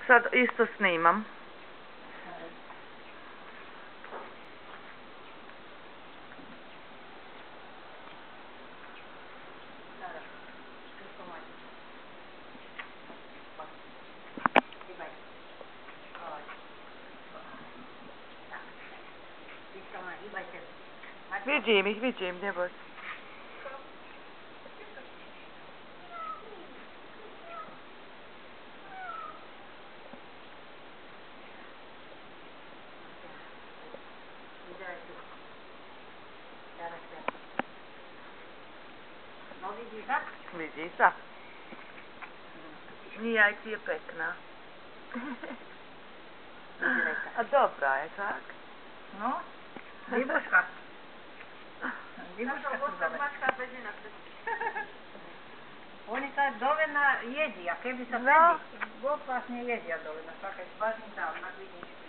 sad isto snimam. Vidim, ne boj. No vidíš sa? Vidí sa. Nie, aj ti je pekná. A dobrá je, tak? No, Libuška. Libuška sú dole. Oni sa dole jedia, keby sa sedli, vlastne jedia dole, na takej zvažný dál, tak vidíš.